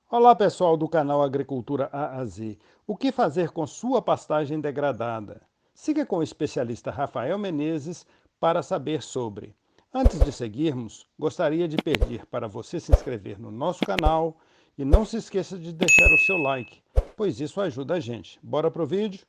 Olá, pessoal do canal Agricultura A a Z. O que fazer com sua pastagem degradada? Siga com o especialista Rafael Menezes para saber sobre. Antes de seguirmos, gostaria de pedir para você se inscrever no nosso canal e não se esqueça de deixar o seu like, pois isso ajuda a gente. Bora pro vídeo?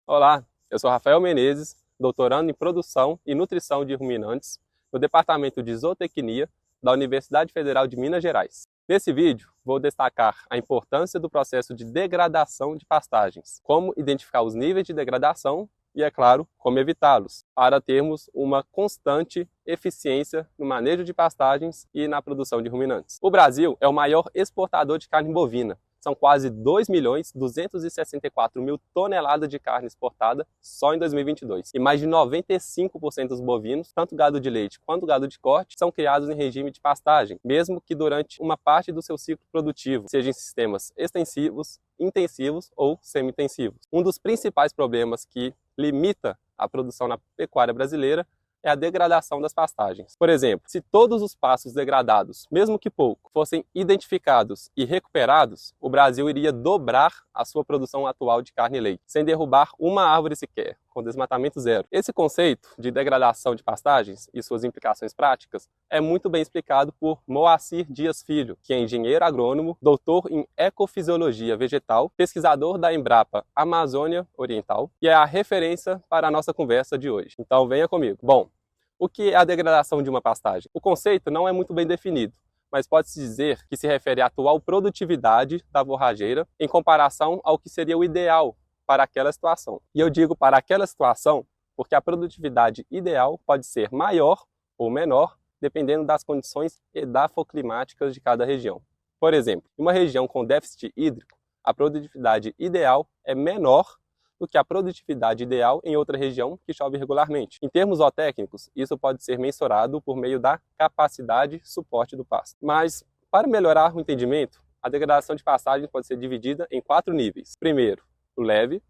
Olá, eu sou Rafael Menezes, doutorando em Produção e Nutrição de Ruminantes no Departamento de Zootecnia da Universidade Federal de Minas Gerais. Nesse vídeo, vou destacar a importância do processo de degradação de pastagens, como identificar os níveis de degradação e, é claro, como evitá-los, para termos uma constante eficiência no manejo de pastagens e na produção de ruminantes. O Brasil é o maior exportador de carne bovina. São quase 2.264.000 toneladas de carne exportada só em 2022. E mais de 95% dos bovinos, tanto gado de leite quanto gado de corte, são criados em regime de pastagem, mesmo que durante uma parte do seu ciclo produtivo, seja em sistemas extensivos, intensivos ou semi-intensivos. Um dos principais problemas que limita a produção na pecuária brasileira é a degradação das pastagens. Por exemplo, se todos os pastos degradados, mesmo que pouco, fossem identificados e recuperados, o Brasil iria dobrar a sua produção atual de carne e leite, sem derrubar uma árvore sequer, com desmatamento zero. Esse conceito de degradação de pastagens e suas implicações práticas é muito bem explicado por Moacir Dias Filho, que é engenheiro agrônomo, doutor em ecofisiologia vegetal, pesquisador da Embrapa Amazônia Oriental, e é a referência para a nossa conversa de hoje. Então venha comigo. Bom, o que é a degradação de uma pastagem? O conceito não é muito bem definido, mas pode-se dizer que se refere à atual produtividade da forrageira em comparação ao que seria o ideal para aquela situação. E eu digo para aquela situação porque a produtividade ideal pode ser maior ou menor, dependendo das condições edafoclimáticas de cada região. Por exemplo, em uma região com déficit hídrico, a produtividade ideal é menor do que a produtividade ideal em outra região que chove regularmente. Em termos zootécnicos, isso pode ser mensurado por meio da capacidade suporte do pasto. Mas, para melhorar o entendimento, a degradação de pastagens pode ser dividida em 4 níveis. Primeiro, o leve,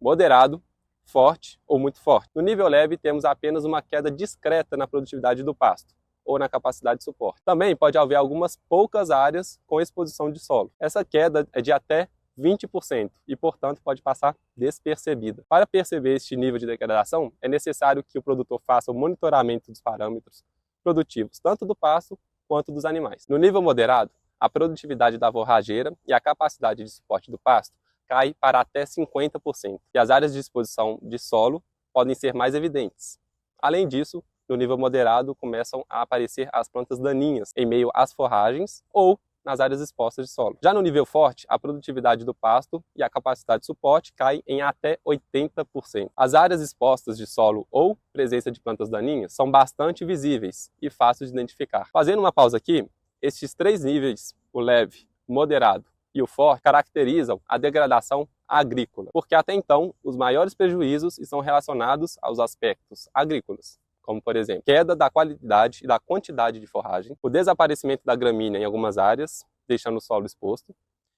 moderado, forte ou muito forte. No nível leve, temos apenas uma queda discreta na produtividade do pasto ou na capacidade de suporte. Também pode haver algumas poucas áreas com exposição de solo. Essa queda é de até 20% e, portanto, pode passar despercebida. Para perceber este nível de degradação, é necessário que o produtor faça o monitoramento dos parâmetros produtivos, tanto do pasto quanto dos animais. No nível moderado, a produtividade da forrageira e a capacidade de suporte do pasto cai para até 50%, e as áreas de exposição de solo podem ser mais evidentes. Além disso, no nível moderado, começam a aparecer as plantas daninhas em meio às forragens ou nas áreas expostas de solo. Já no nível forte, a produtividade do pasto e a capacidade de suporte caem em até 80%. As áreas expostas de solo ou presença de plantas daninhas são bastante visíveis e fáceis de identificar. Fazendo uma pausa aqui, estes 3 níveis, o leve, o moderado e o forte, caracterizam a degradação agrícola, porque até então os maiores prejuízos estão relacionados aos aspectos agrícolas, como, por exemplo, queda da qualidade e da quantidade de forragem, o desaparecimento da gramínea em algumas áreas, deixando o solo exposto,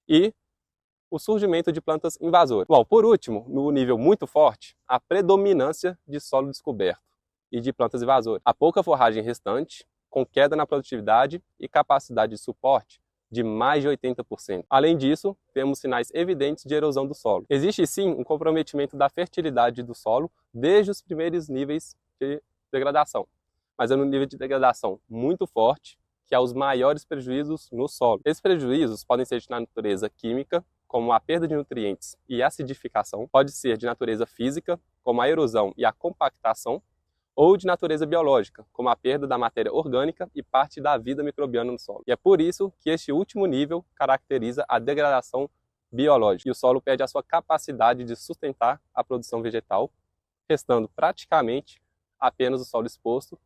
e o surgimento de plantas invasoras. Bom, por último, no nível muito forte, a predominância de solo descoberto e de plantas invasoras. A pouca forragem restante, com queda na produtividade e capacidade de suporte de mais de 80%. Além disso, temos sinais evidentes de erosão do solo. Existe sim um comprometimento da fertilidade do solo desde os primeiros níveis de degradação, mas é no nível de degradação muito forte que há os maiores prejuízos no solo. Esses prejuízos podem ser de natureza química, como a perda de nutrientes e acidificação, pode ser de natureza física, como a erosão e a compactação, ou de natureza biológica, como a perda da matéria orgânica e parte da vida microbiana no solo. E é por isso que este último nível caracteriza a degradação biológica, e o solo perde a sua capacidade de sustentar a produção vegetal, restando praticamente apenas o solo exposto,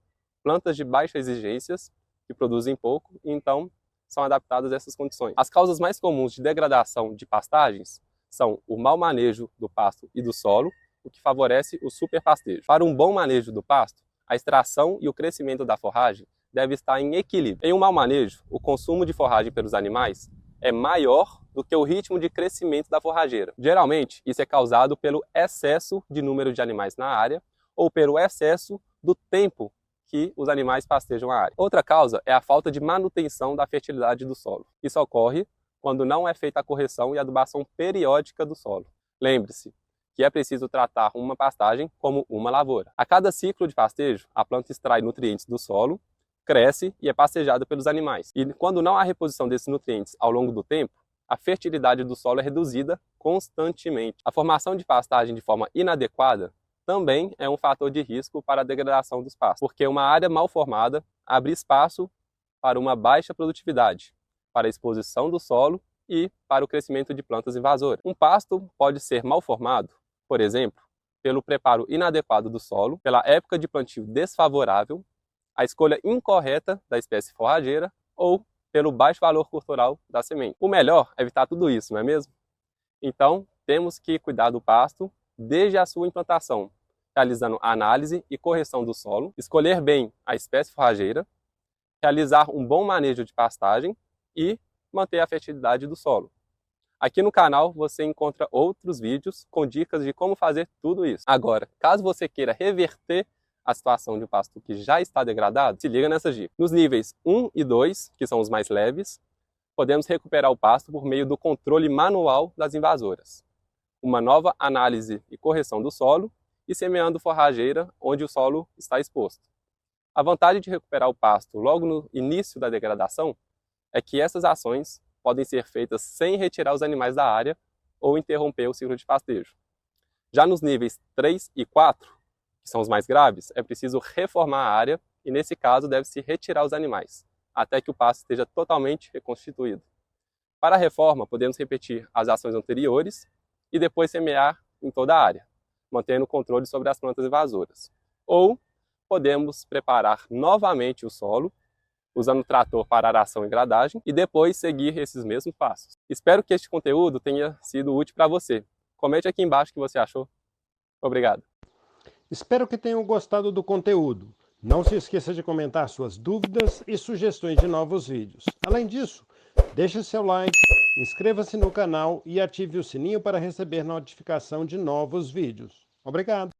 plantas de baixas exigências, que produzem pouco, e então são adaptadas a essas condições. As causas mais comuns de degradação de pastagens são o mau manejo do pasto e do solo, o que favorece o superpastejo. Para um bom manejo do pasto, a extração e o crescimento da forragem deve estar em equilíbrio. Em um mau manejo, o consumo de forragem pelos animais é maior do que o ritmo de crescimento da forrageira. Geralmente, isso é causado pelo excesso de número de animais na área ou pelo excesso do tempo que os animais pastejam a área. Outra causa é a falta de manutenção da fertilidade do solo. Isso ocorre quando não é feita a correção e adubação periódica do solo. Lembre-se que é preciso tratar uma pastagem como uma lavoura. A cada ciclo de pastejo, a planta extrai nutrientes do solo, cresce e é pastejada pelos animais. E quando não há reposição desses nutrientes ao longo do tempo, a fertilidade do solo é reduzida constantemente. A formação de pastagem de forma inadequada também é um fator de risco para a degradação dos pastos, porque uma área mal formada abre espaço para uma baixa produtividade, para a exposição do solo e para o crescimento de plantas invasoras. Um pasto pode ser mal formado, por exemplo, pelo preparo inadequado do solo, pela época de plantio desfavorável, a escolha incorreta da espécie forrageira ou pelo baixo valor cultural da semente. O melhor é evitar tudo isso, não é mesmo? Então, temos que cuidar do pasto desde a sua implantação, realizando análise e correção do solo, escolher bem a espécie forrageira, realizar um bom manejo de pastagem e manter a fertilidade do solo. Aqui no canal você encontra outros vídeos com dicas de como fazer tudo isso. Agora, caso você queira reverter a situação de um pasto que já está degradado, se liga nessas dicas. Nos níveis 1 e 2, que são os mais leves, podemos recuperar o pasto por meio do controle manual das invasoras, uma nova análise e correção do solo e semeando forrageira onde o solo está exposto. A vantagem de recuperar o pasto logo no início da degradação é que essas ações podem ser feitas sem retirar os animais da área ou interromper o ciclo de pastejo. Já nos níveis 3 e 4, que são os mais graves, é preciso reformar a área e, nesse caso, deve-se retirar os animais, até que o pasto esteja totalmente reconstituído. Para a reforma, podemos repetir as ações anteriores e depois semear em toda a área, mantendo o controle sobre as plantas invasoras. Ou podemos preparar novamente o solo, usando o trator para aração e gradagem, e depois seguir esses mesmos passos. Espero que este conteúdo tenha sido útil para você. Comente aqui embaixo o que você achou. Obrigado. Espero que tenham gostado do conteúdo. Não se esqueça de comentar suas dúvidas e sugestões de novos vídeos. Além disso, deixe seu like, inscreva-se no canal e ative o sininho para receber notificação de novos vídeos. Obrigado!